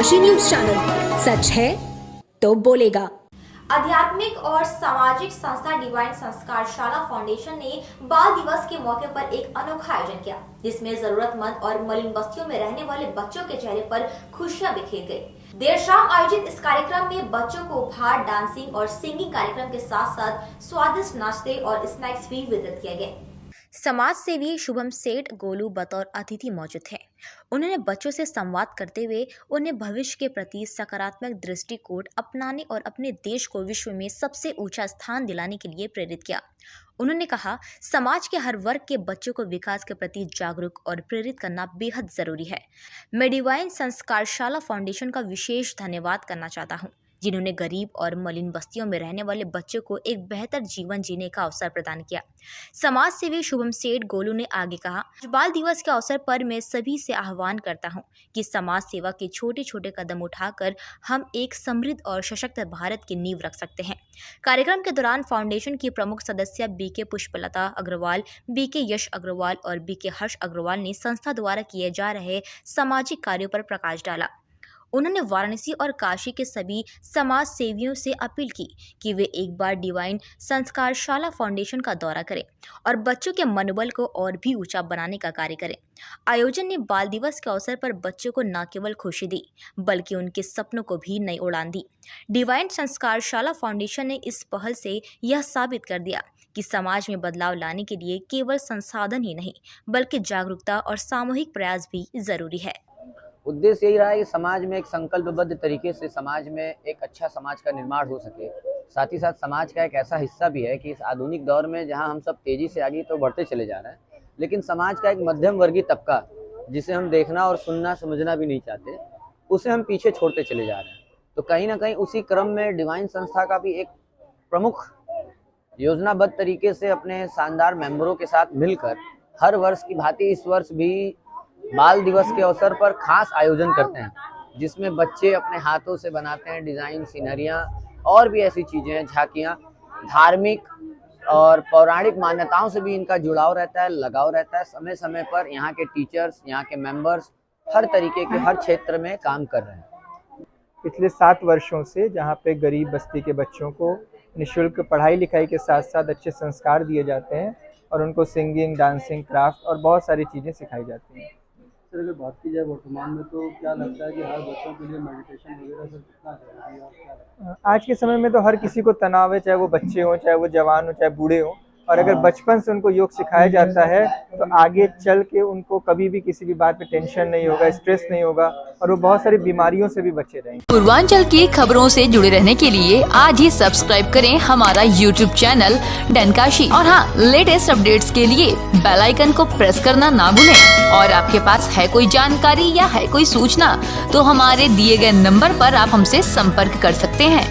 डनकाशी news channel, सच है तो बोलेगा। आध्यात्मिक और सामाजिक संस्था डिवाइन संस्कारशाला फाउंडेशन ने बाल दिवस के मौके पर एक अनोखा आयोजन किया, जिसमें जरूरतमंद और मलिन बस्तियों में रहने वाले बच्चों के चेहरे पर खुशियां बिखेर गई। देर शाम आयोजित इस कार्यक्रम में बच्चों को उपहार, डांसिंग और सिंगिंग कार्यक्रम के साथ साथ स्वादिष्ट नाश्ते और स्नैक्स भी वितरित किए गए। समाज सेवी शुभम सेठ गोलू बतौर अतिथि मौजूद थे। उन्होंने बच्चों से संवाद करते हुए उन्हें भविष्य के प्रति सकारात्मक दृष्टिकोण अपनाने और अपने देश को विश्व में सबसे ऊंचा स्थान दिलाने के लिए प्रेरित किया। उन्होंने कहा, समाज के हर वर्ग के बच्चों को विकास के प्रति जागरूक और प्रेरित करना बेहद जरूरी है। मैं डिवाइन संस्कारशाला फाउंडेशन का विशेष धन्यवाद करना चाहता हूँ, जिन्होंने गरीब और मलिन बस्तियों में रहने वाले बच्चों को एक बेहतर जीवन जीने का अवसर प्रदान किया। समाज सेवी शुभम सेठ गोलू ने आगे कहा, बाल दिवस के अवसर पर मैं सभी से आह्वान करता हूं कि समाज सेवा के छोटे छोटे कदम उठाकर हम एक समृद्ध और सशक्त भारत की नींव रख सकते हैं। कार्यक्रम के दौरान फाउंडेशन की प्रमुख सदस्य बीके पुष्पलता अग्रवाल, बीके यश अग्रवाल और बीके हर्ष अग्रवाल ने संस्था द्वारा किए जा रहे सामाजिक कार्यों पर प्रकाश डाला। उन्होंने वाराणसी और काशी के सभी समाज सेवियों से अपील की कि वे एक बार डिवाइन संस्कारशाला फाउंडेशन का दौरा करें और बच्चों के मनोबल को और भी ऊंचा बनाने का कार्य करें। आयोजन ने बाल दिवस के अवसर पर बच्चों को न केवल खुशी दी, बल्कि उनके सपनों को भी नई उड़ान दी। डिवाइन संस्कारशाला फाउंडेशन ने इस पहल से यह साबित कर दिया कि समाज में बदलाव लाने के लिए केवल संसाधन ही नहीं, बल्कि जागरूकता और सामूहिक प्रयास भी जरूरी है। उद्देश्य यही रहा है कि समाज में एक संकल्पबद्ध तरीके से समाज में एक अच्छा समाज का निर्माण हो सके। साथ ही साथ समाज का एक ऐसा हिस्सा भी है कि इस आधुनिक दौर में जहां हम सब तेजी से आगे तो बढ़ते चले जा रहे हैं, लेकिन समाज का एक मध्यम वर्गीय तबका, जिसे हम देखना और सुनना समझना भी नहीं चाहते, उसे हम पीछे छोड़ते चले जा रहे हैं। तो कहीं ना कहीं उसी क्रम में डिवाइन संस्था का भी एक प्रमुख योजनाबद्ध तरीके से अपने शानदार मेंबरों के साथ मिलकर हर वर्ष की भांति इस वर्ष भी बाल दिवस के अवसर पर खास आयोजन करते हैं, जिसमें बच्चे अपने हाथों से बनाते हैं डिज़ाइन, सीनरियाँ और भी ऐसी चीज़ें हैं, झांकियाँ। धार्मिक और पौराणिक मान्यताओं से भी इनका जुड़ाव रहता है, लगाव रहता है। समय समय पर यहाँ के टीचर्स, यहाँ के मेंबर्स हर तरीके के हर क्षेत्र में काम कर रहे हैं। पिछले 7 वर्षों से जहाँ पे गरीब बस्ती के बच्चों को निःशुल्क पढ़ाई लिखाई के साथ साथ अच्छे संस्कार दिए जाते हैं और उनको सिंगिंग, डांसिंग, क्राफ्ट और बहुत सारी चीज़ें सिखाई जाती हैं। सर, अगर बात की जाए वर्तमान में, तो क्या लगता है कि हर बच्चों के लिए मेडिटेशन वगैरह सर कितना जरूरी है? आज के समय में तो हर किसी को तनाव है, चाहे वो बच्चे हों, चाहे वो जवान हो, चाहे बूढ़े हों, और अगर बचपन से उनको योग सिखाया जाता है तो आगे चल के उनको कभी भी किसी भी बात पे टेंशन नहीं होगा, स्ट्रेस नहीं होगा और वो बहुत सारी बीमारियों से भी बचे रहेंगे। पूर्वांचल की खबरों से जुड़े रहने के लिए आज ही सब्सक्राइब करें हमारा YouTube चैनल डनकाशी और हाँ, लेटेस्ट अपडेट्स के लिए बेल आइकन को प्रेस करना ना भूलें। और आपके पास है कोई जानकारी या है कोई सूचना तो हमारे दिए गए नंबर पर आप हमसे संपर्क कर सकते हैं।